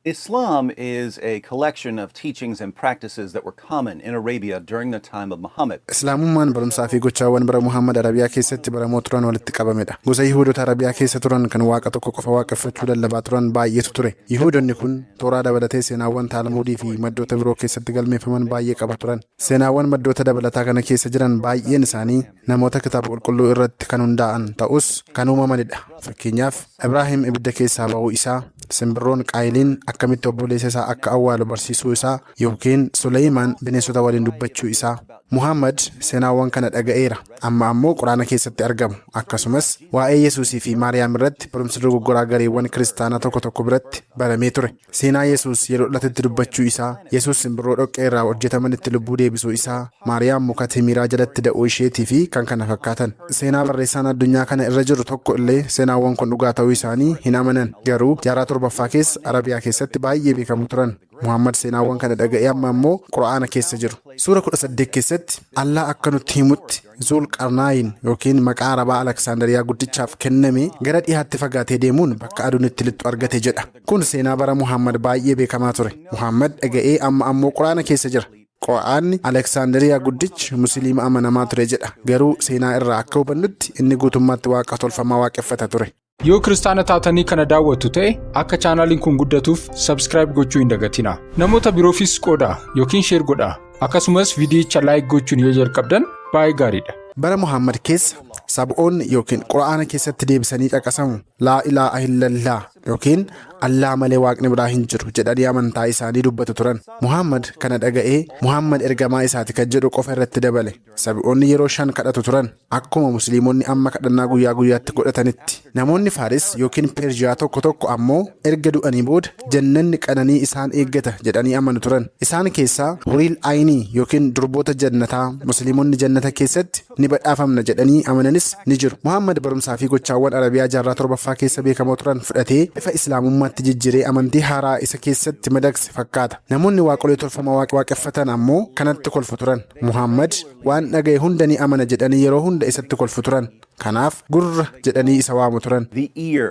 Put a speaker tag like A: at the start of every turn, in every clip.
A: Islam is a collection of teachings and practices that were common in Arabia during the time of Muhammad.
B: Islaamummaan barumsaa fi gochaawwan bara Muhammad Arabiyaa keessatti baramoo turan walitti qabamedha. Gosa Yihuudoota Arabiyaa keessa turan kan waaqa tokko qofa waaqeffachuu lallabaa turan baay'eetu ture. Yihuudoonni kun Tooraa dabalatee seenaawwan Taalmuudii fi maddoota biroo keessatti galmeeffaman baay'ee qaba turan. Seenaawwan maddoota dabalataa kana keessa jiran baay'een isaanii namoota kitaaba qulqulluu irratti kan hundaa'an ta'us kan uumamanidha. Fakkeenyaaf Ibraahim ibidda keessaa ba'uu isaa, simbirroon qaayiliin akkamitti obboleessa isaa akka awwaalu barsiisuu isaa yookiin Suleymaan bineensota waliin dubbachuu isaa. Muhammad seenaawwan kana dhaga'eera amma ammoo Quraana keessatti argamu. Akkasumas waa'ee Yesuusii fi Maariyaam irratti barumsa dogoggoraa gareewwan kiristaanaa tokko tokko biratti baramee ture. Seenaa Yesuus yeroo dhalatutti dubbachuu isaa, Yesuus simbirroo dhoqqee irraa hojjetamanitti lubbuu deebisuu isaa, Maariyaam muka timiraa jalatti da'uu isheetii fi kan kana fakkaatan. Seenaa barreessaan addunyaa kana irra jiru tokko illee seenaawwan kun dhugaa ta'uu isaanii hin amanan. Garuu jaarraa torbaffaa keessa Arabiyaa keessatti baay'ee beekamu turan. Muhammad seenaawwan kana dhaga'ee amma ammoo Quraana keessa jiru. Suura 18 keessatti Allah akka nutti himutti Zulqarnaayin yookiin maqaa Arabaa Aleksaandariyaa guddichaaf kenname gara dhiyaatti fagaatee deemuun bakka aduun itti lixxu argate jedha. Kun seenaa bara Muhammad baay'ee beekamaa ture. Muhammad dhaga'ee amma ammoo Quraana keessa jira. Quraanni Aleksaandariyaa guddichi musliima amanamaa ture jedha. Garuu seenaa irraa akka hubannutti inni guutummaatti waaqa tolfamaa waaqeffata ture.
C: Yoo kiristaana taatanii kana daawwattu ta'e akka chaanaaliin kun guddatuuf subscribe gochuu hin dagatinaa. Namoota biroofis qoodaa yookiin share godhaa. Akkasumas viidiyicha like gochuun yoo jalqabdan baay'ee gaariidha.
B: Bara Muhammad keessa sab'oonni yookiin Quraana keessatti deebisanii caqasamu laa ilaaha illallah yookiin Allah malee waaqni biraa hin jiru jedhanii amantaa isaanii dubbatu turan. Muhammad kana dhaga'ee Muhammad ergamaa isaati kan jedhu qofa irratti dabale. Sab'oonni yeroo 5 kadhatu turan akkuma musliimonni amma kadhannaa guyyaa guyyaatti godhatanitti. Namoonni Faaris yookiin Peerjiyaa tokko tokko ammoo erga du'anii booda jannanni qananii isaan eeggata jedhanii amanu turan. Isaan keessaa huriil aynii yookiin durboota jannataa musliimonni jannata keessatti ni badhaafamna jedhanii amananis ni jiru. Muhammad barumsaa fi gochaawwan Arabiyaa jaarraa torbaffaa keessa beekamoo turan fudhatee bifa islaamummaatti jijjiiree amantii haaraa isa keessatti madaqse fakkaata. Namoonni waaqolee tolfamaa waaqeffatan ammoo kanatti kolfu turan. Muhammad waan dhaga'e hunda ni amana jedhanii yeroo hunda isatti kolfu turan. Kanaaf gurra jedhanii isa waamu turan.
A: The ear.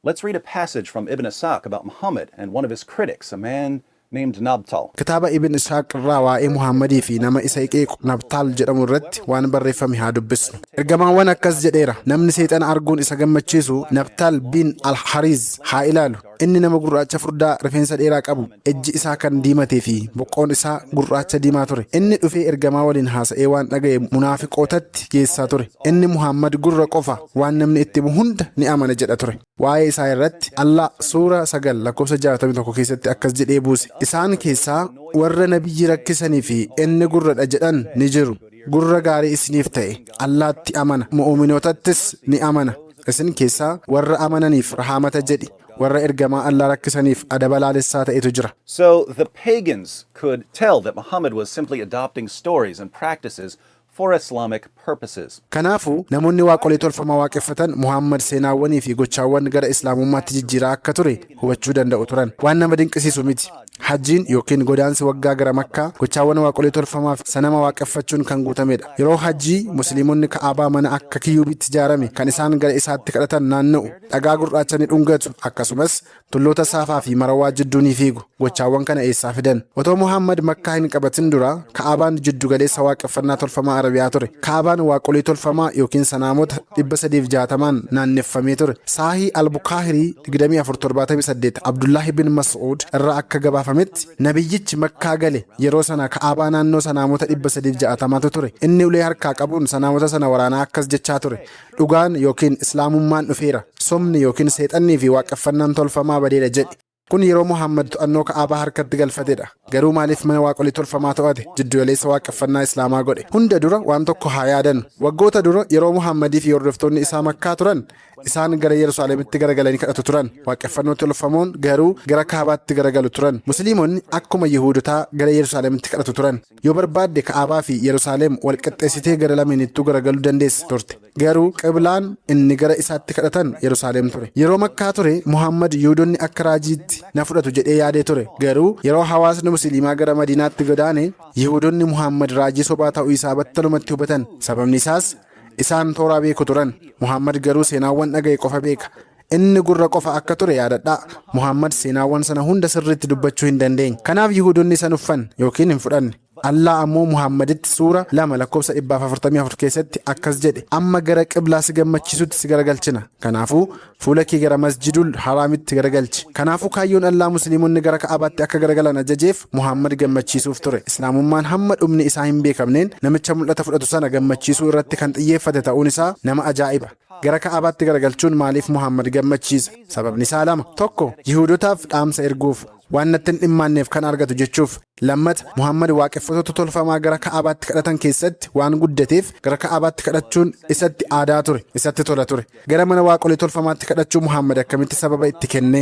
A: Let's read a passage from Ibn Ishaq about Muhammad and one of his critics, a man named Nabtal.
B: Kitaaba Ibn Ishaq irraa waa'ee Muhammadii fi nama isa qeequ Nabtal jedhamu irratti waan barreeffame haa dubbisnu. Ergamaawwan akkas jedheera. Namni seexana arguun isa gammachiisu Nabtal bin al-Hariz haa ilaalu. Inni nama gurraacha furdaa rifeensa dheeraa qabu, ejji isaa kan diimatee fi boqqoon isaa gurraacha diimaa ture. Inni dhufee ergamaa waliin haasa'ee waan dhaga'e munaafiqootatti geessaa ture. Inni Muhammad gurra qofa waan namni itti himu hunda ni amana jedha ture. Waa'ee isaa irratti Allah suura 9 lakkoofsa 61 keessatti akkas jedhee buuse. Isaan keessaa warra nabiyyi rakkisanii fi inni gurradha jedhan ni jiru. Gurra gaarii isiniif ta'e Allahtti amana, mu'uminootattis ni amana. Isin keessaa warra amananiif rahaamata jedhi. Warra ergamaa Allah rakkisaniif adaba laalessaa ta'etu jira.
A: So the pagans could tell that Muhammad was simply adopting stories and practices for Islamic purposes.
B: Kanaafuu namoonni waaqolee tolfamaa waaqeffatan Muhammad seenaawwanii fi gochaawwan gara islaamummaatti jijjiiraa akka ture hubachuu danda'u turan. Waan nama dinqisiisu miti. Hajjiin yookiin godaansi waggaa gara Makkaa gochaawwan waaqolee tolfamaaf sanama waaqeffachuun kan guutamedha. Yeroo hajjii musliimonni Ka'aabaa mana akka kiyyuubitti ijaarame kan isaan gara isaatti kadhatan naanna'u, dhagaa gurraacha ni dhungatu, akkasumas tulloota saafaa fi marawaa jidduu ni fiigu. Gochaawwan kana eessaa fidan? Otoo Muhammad Makkaa hin qabatin dura Ka'aabaan jiddu galeessa waaqeffannaa tolfamaa Arabiyaa ture. Ka'aabaan waaqolee tolfamaa yookiin sanaamota 360 naanneffamee ture. Saahii al-Bukaahirii 2478 Abdullahi bin Mas'uud irraa akka gabaafametti nabiyyichi Makkaa gale yeroo sana Ka'aabaa naannoo sanaamota 360 ture. Inni ulee harkaa qabuun sanaamota sana waraanaa akkas jechaa ture. Dhugaan yookiin islaamummaan dhufeera. Somni yookiin seexannii fi waaqeffannaan tolfamaa badeera jedhi. Kun yeroo Muhammad to'annoo Ka'aabaa harkatti galfatedha. Garuu maaliif mana waaqolii tolfamaa to'ate? Jiddu galeessa waaqeffannaa Islaamaa godhe. Hunda dura waan tokko haa yaadan. Waggoota dura yeroo Muhammadii fi hordoftoonni isaa Makkaa turan, isaan gara Yerusaalemitti garagalanii kadhatu turan. Waaqeffannoo tolfamoon garuu gara Ka'aabaatti garagalu turan. Musliimonni akkuma Yihuudotaa gara Yerusaalemitti kadhatu turan. Yoo barbaadde Ka'aabaa fi Yerusaalem wal qixxeessitee gara lameenittuu garagaluu dandeessa turte. Garuu qiblaan inni gara isaatti kadhatan Yerusaalem ture. Yeroo Makkaa ture Muhammad Yihuudoonni akka raajiitti na fudhatu jedhee yaadee ture. Garuu yeroo hawaasni musliimaa gara Madiinaatti godaane Yihuudoonni Muhammad raajii sobaa ta'uu isaa battalumatti hubatan. Sababni isaas isaan tooraa beeku turan. Muhammad garuu seenaawwan dhaga'e qofa beeka. inni gurra qofa akka ture yaadadhaa. Muhammad seenaawwan sana hunda sirriitti dubbachuu hin dandeenye. Kanaaf Yihuudoonni isa uffan yookiin hin fudhanne. Allah ammoo Muhammaditti suura 2:144 keessatti akkas jedhe, amma gara qiblaa si gammachiisutti si garagalchina. Kanaafuu fuula kee gara masjidul haraamitti garagalchi. Kanaafuu kaayyoon Allah musliimonni gara Ka'abaatti akka garagalan ajajeef Muhammad gammachiisuuf ture. Islaamummaan hamma dhumni isaa hin beekamneen namicha mul'ata fudhatu sana gammachiisuu irratti kan xiyyeeffate ta'uun isaa nama ajaa'iba. Gara Ka'abaatti garagalchuun maaliif Muhammad gammachiisa? Sababni isaa lama. Tokko, Yihuudotaaf dhaamsa erguuf. Waan natti hin dhimmaanneef kan argatu jechuuf. Lammata, Muhammad waaqeffattoota tolfamaa gara Ka'abaatti kadhatan keessatti waan guddateef gara Ka'abaatti kadhachuun isatti aadaa ture, isatti tola ture. Gara mana waaqolii tolfamaatti kadhachuu Muhammad akkamitti sababa itti kenne?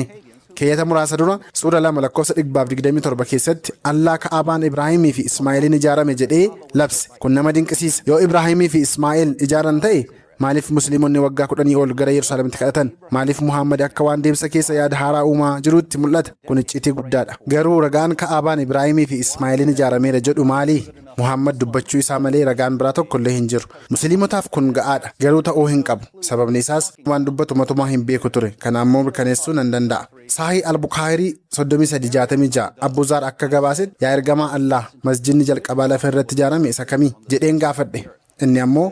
B: Keeyyata muraasa dura suura 2:127 keessatti Allah Ka'abaan Ibraahimii fi Ismaa'eeliin ijaarame jedhee labse. Kun nama dinqisiisa. Yoo Ibraahimii fi Ismaa'eel ijaaran ta'e maaliif musliimonni waggaa 10 ol gara Yerusaalemitti kadhatan? Maaliif Muhammad akka waan deemsa keessa yaada haaraa uumaa jirutti mul'ata? Kun icciitii guddaadha. Garuu ragaan Ka'abaan Ibraahimii fi Ismaa'eeliin ijaarameera jedhu maali? Muhammad dubbachuu isaa malee ragaan biraa tokko illee hin jiru. Musliimotaaf kun ga'aadha. Garuu ta'uu hin qabu. Sababni isaas waan dubbatu matumaa hin beeku ture. Kana ammoo mirkaneessuu nan danda'a. Sahih al-Bukhaarii 3366 Abbuzaar akka gabaasetti yaa ergamaa Allah, masjidni jalqabaa lafa irratti ijaarame isa kamii jedheen gaafadhe. Inni ammoo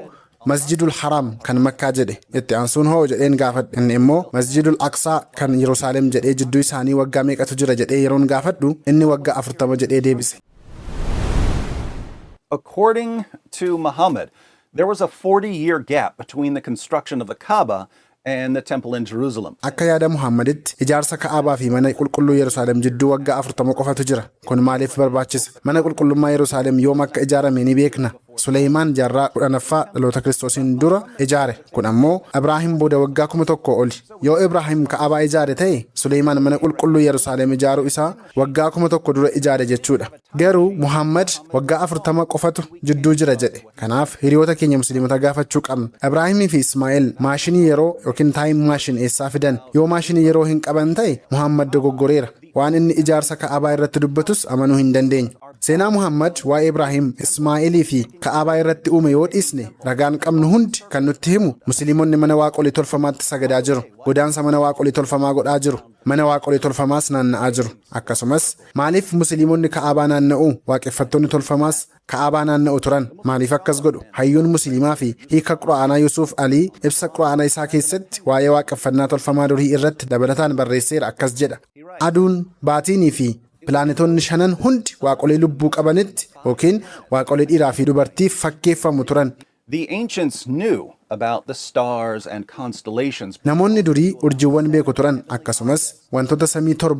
B: Masjidul Haram kan Makkaa jedhe. Itti aansuun hoo jedheen gaafadhe. Inni immoo Masjidul Aqsaa kan Yerusaalem jedhee jidduu isaanii waggaa meeqatu jira jedhee yeroon gaafadhu inni waggaa 40 jedhee deebise.
A: According to Muhammad, there was a 40-year gap between the construction of the Kaaba and the temple in Jerusalem.
B: Akka yaada Muhammaditti ijaarsa Ka'abaa fi mana qulqulluu Yerusaalem jidduu waggaa 40 qofatu jira. Kun maaliif barbaachisa? Mana qulqullummaa Yerusaalem yoom akka ijaarame ni beekna. Suleymaan jaarraa 10ffaa dhaloota Kiristoosiin dura ijaare. Kun ammoo Ibraahim booda waggaa 1000 oli. Yoo Ibraahim Ka'abaa ijaare ta'e Suleymaan mana qulqulluu Yerusaalem ijaaruu isaa waggaa 1000 dura ijaare jechuudha. Garuu Muhammad waggaa 40 qofatu jidduu jira jedhe. Kanaaf hiriyoota keenya musliimota gaafachuu qabna. Ibraahimii fi Ismaa'eel maashinii yeroo yookiin taayim maashin eessaa fidan? Yoo maashinii yeroo hin qaban ta'e Muhammad dogoggoreera. Waan inni ijaarsa Ka'abaa irratti dubbatus amanuu hin dandeenye. Seenaa Muhammad waa'ee Ibraahim, Ismaa'eelii fi Ka'abaa irratti uume yoo dhiisne ragaan qabnu hundi kan nutti himu musliimonni mana waaqolii tolfamaatti sagadaa jiru. Godaansa mana waaqolii tolfamaa godhaa jiru. Mana waaqolii tolfamaas naanna'aa jiru. Akkasumas maaliif musliimonni Ka'abaa naanna'u? Waaqeffattoonni tolfamaas Ka'abaa naanna'u turan. Maaliif akkas godhu? Hayyuun musliimaa fi hiika Quraanaa Yusuf Alii ibsa Quraanaa isaa keessatti waa'ee waaqeffannaa tolfamaa durii irratti dabalataan barreesseera akkas jedha. Aduun, baatiinii fi pilaanetoonni 5 hundi waaqolee lubbuu qabanitti yookiin waaqolee dhiiraa fi dubartiif fakkeeffamu turan.
A: The ancients knew about the stars and constellations.
B: Namoonni durii urjiiwwan beeku turan. Akkasumas wantoota samii 7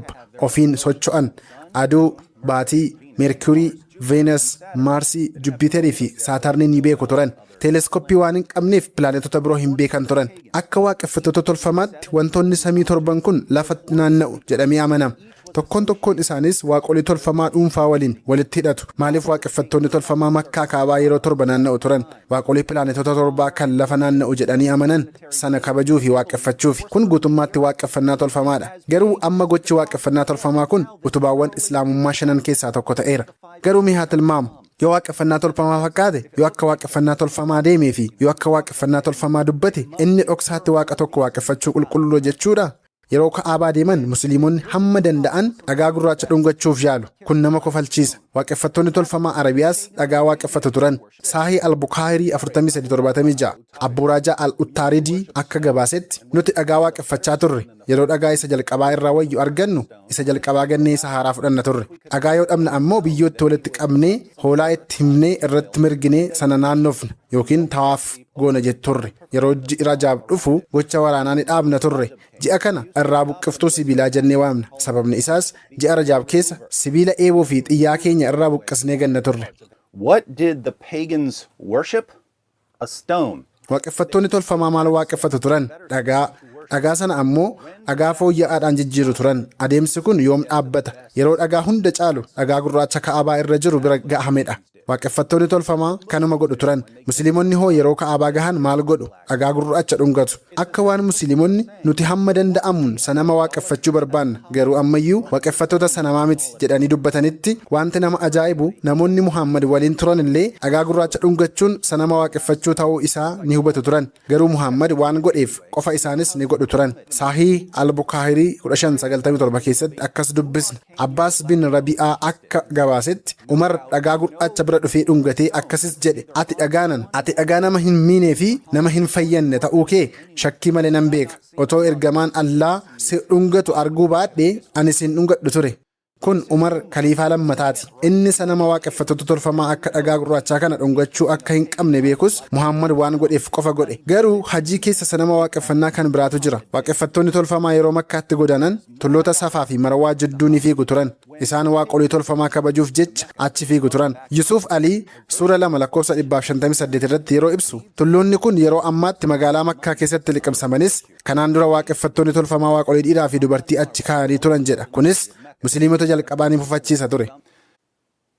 B: ofiin socho'an aduu, baatii, meerkurii, Veenas, Maarsii, Jupiterii fi Saatarnii ni beeku turan. Teleeskooppii waan hin qabneef pilaanetota biroo hin beekan turan. Akka waaqeffattoota tolfamaatti wantoonni samii 7 kun lafatti naanna'u jedhamee amanama. Tokkoon isaanis waaqolii tolfamaa dhuunfaa waliin walitti hidhatu. Maaliif waaqeffattoonni tolfamaa Makkaa Kaabaa yeroo 7 naanna'u turan? Waaqolii pilaanetota 7 kan lafa naanna'u jedhanii amanan sana kabajuu fi waaqeffachuuf. Kun guutummaatti waaqeffannaa tolfamaadha. Garuu amma gochi waaqeffannaa tolfamaa kun utubaawwan Islaamummaa 5 keessaa tokko ta'eera. Garuu mihaa tilmaamu. Yoo waaqeffannaa tolfamaa fakkaate, yoo akka waaqeffannaa tolfamaa deemee fi yoo akka waaqeffannaa tolfamaa dubbate, inni dhoksaatti waaqa tokko waaqeffachuu qulqulluu jechuudha. Yeroo Ka'abaa deeman musliimonni hamma danda'an dhagaa gurraacha dhungachuuf yaalu. Kun nama kofalchiisa. Waaqeffattoonni tolfamaa Arabiyaas dhagaa waaqeffatu turan. Sahih al-Bukhaarii 4376 Abburaaja al-Uttaaridii akka gabaasetti nuti dhagaa waaqeffachaa turre. Yeroo dhagaa isa jalqabaa irraa wayyu argannu isa jalqabaa gannee isa haaraa fudhanna turre. Dhagaa yoo dhabna ammoo biyyootti walitti qabnee hoolaa itti himnee irratti mirginee sana naannofna yookiin tawaaf goona jetturre. Yeroo ji'i Rajaab dhufu gocha waraanaa ni dhaabna turre. Ji'a kana irraa buqqiftuu sibiilaa jennee waamna. Sababni isaas ji'a Rajaab keessa sibiila eeboo fi xiyyaa keenya irraa buqqisnee ganna turre.
A: What did the pagans worship? A stone.
B: Waaqeffattoonni tolfamaa maal waaqeffatu turan? Dhagaa. Dhagaa sana ammoo dhagaa fooyya'aadhaan jijjiiru turan. Adeemsi kun yoom dhaabbata? Yeroo dhagaa hunda caalu dhagaa gurraacha Ka'abaa irra jiru bira gahamedha. waaqeffattoonni tolfamaa kanuma godhu turan. Musliimonni hoo yeroo ka'aabaa gahan maal godhu? Dhagaa gurraacha dhungatu. Akka waan musliimonni nuti hamma danda'amuun sanama waaqeffachuu barbaanna garuu ammayyuu waaqeffattoota sanamaa miti jedhanii dubbatanitti wanti nama ajaa'ibu namoonni Muhammad waliin turan illee dhagaa gurraacha dhungachuun sanama waaqeffachuu ta'uu isaa ni hubatu turan. Garuu Muhammad waan godheef qofa isaanis ni godhu turan. Sahih al-Bukhari 1597 keessatti akkas dubbisna. Abbaas bin Rabi'aa akka gabaasetti Umar dhagaa gurraacha bira dhufee dhungatee akkasis jedhe ati dhagaa nama hin miinee fi nama hin fayyanne ta'uu kee shakkii malee nan beeka. Otoo ergamaan Allah si dhungatu arguu baadhee ani sin dhungadhu ture. Kun Umar khaliifaa lammataati. Inni sanama waaqeffattoota tolfamaa akka dhagaa gurraachaa kana dhungachuu akka hin qabne beekus Muhammad waan godheef qofa godhe. Garuu hajii keessa sanama waaqeffannaa kan biraatu jira. Waaqeffattoonni tolfamaa yeroo Makkaatti godaanan tulloota Safaa fi Marwaa jidduu ni fiigu turan. Isaan waaqolii tolfamaa kabajuuf jecha achi fiigu turan. Yusuf Ali suura 2:158 irratti yeroo ibsu tulloonni kun yeroo ammaatti magaalaa Makkaa keessatti liqimsamanis kanaan dura waaqeffattoonni tolfamaa waaqolii dhiiraa fi dubartii achi kaa'anii turan jedha. Kunis Musliimota jalqabaan fufachiisa ture.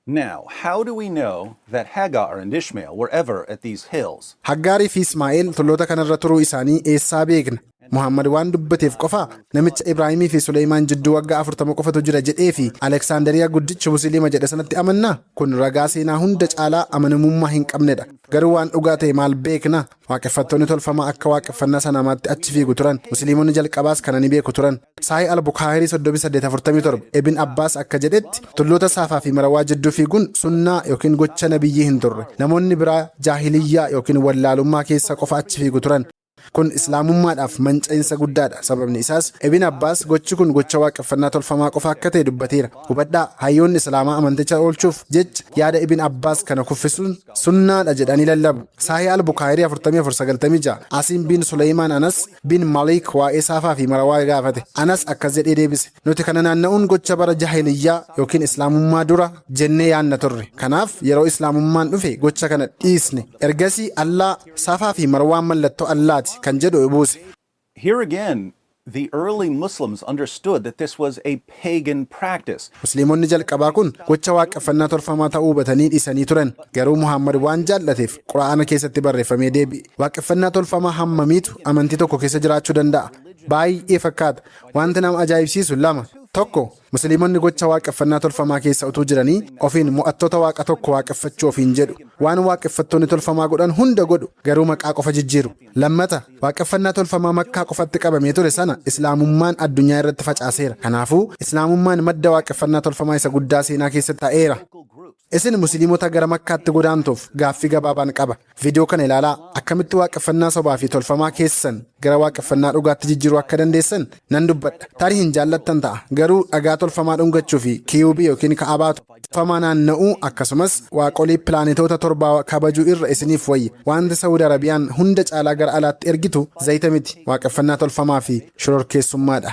A: Now, how do we know that Hagar and Ishmael were ever at these hills?
B: Haggaarii fi Ismaa'eel tulloota kanarra turuu isaanii eessaa beekna? Muhammad waan dubbateef qofa namicha Ibraahimii fi Suleymaan jidduu waggaa 40 qofatu jira jedhee fi Aleksaandariyaa guddicha Musliima jedhe sanatti amannaa? Kun ragaa seenaa hunda caalaa amanamummaa hin qabnedha. Garuu waan dhugaa ta'e maal beekna? Waaqeffattoonni tolfamaa akka waaqeffannaa sanamaatti achi fiigu turan. Musliimonni jalqabaas kana ni beeku turan. Sahih al-Bukhari 3847 Ibn Abbas akka jedhetti tulloota Safaa fi Marwaa jidduu fiiguun sunnaa yookiin gocha nabiyyii hin turre. Namoonni biraa jaahiliyyaa yookiin wallaalummaa keessa qofa achi fiigu turan. Kun islaamummaadhaaf mancaa'insa guddaadha. Sababni isaas Ibn Abbas gochi kun gocha waaqeffannaa tolfamaa qofa akka ta'e dubbateera. Hubadhaa hayyoonni islaamaa amanticha oolchuuf jecha yaada Ibn Abbas kana kuffisuun sunnaadha jedhanii lallabu. Sahih al-Bukhari 4496 Asiim bin Suleymaan Anas bin Malik waa'ee Safaa fi Marwaa gaafate. Anas akkas jedhee deebise. Nuti kana naanna'uun gocha bara jaahiliyyaa yookiin islaamummaa dura jennee yaanna turre. Kanaaf yeroo islaamummaan dhufe gocha kana dhiisne. Ergasii Allah Safaa fi Marwaan mallattoo Allaati kan jedhu buuse.
A: Here again, the early Muslims understood that this was a pagan practice.
B: Musliimonni jalqabaa kun gocha waaqeffannaa tolfamaa ta'uu hubatanii dhiisanii turan. Garuu Muhammad waan jaallateef Quraana keessatti barreeffamee deebi'e. Waaqeffannaa tolfamaa hammamiitu amantii tokko keessa jiraachuu danda'a? Baay'ee fakkaata. Wanti nama ajaa'ibsiisu lama. Tokko Musliimonni gocha waaqeffannaa tolfamaa keessa utuu jiranii ofiin mo'attoota waaqa tokko waaqeffachuu ofiin jedhu. Waan waaqeffattoonni tolfamaa godhan hunda godhu garuu maqaa qofa jijjiiru. Lammata waaqeffannaa tolfamaa Makkaa qofatti qabamee ture sana islaamummaan addunyaa irratti facaaseera. Kanaafuu islaamummaan madda waaqeffannaa tolfamaa isa guddaa seenaa keessatti ta'eera. Isin Musliimota gara Makkaatti godaantuuf gaaffii gabaabaan qaba. Viidiyoo kana ilaalaa akkamitti waaqeffannaa sobaa fi tolfamaa keessan gara waaqeffannaa dhugaatti jijjiiruu akka dandeessan nan dubbadha. Tarii hin jaallattan ta'a. Garuu dhagaa tolfamaa dhungachuu fi kiyuubii yookiin ka'abaa tolfamaa naanna'uu akkasumas waaqolii pilaanetoota torbaa kabajuu irra isiniif wayya. Wanti Saawud Arabiyaan hunda caalaa gara alaatti ergitu zayita miti. Waaqeffannaa tolfamaa fi shororkeessummaadha.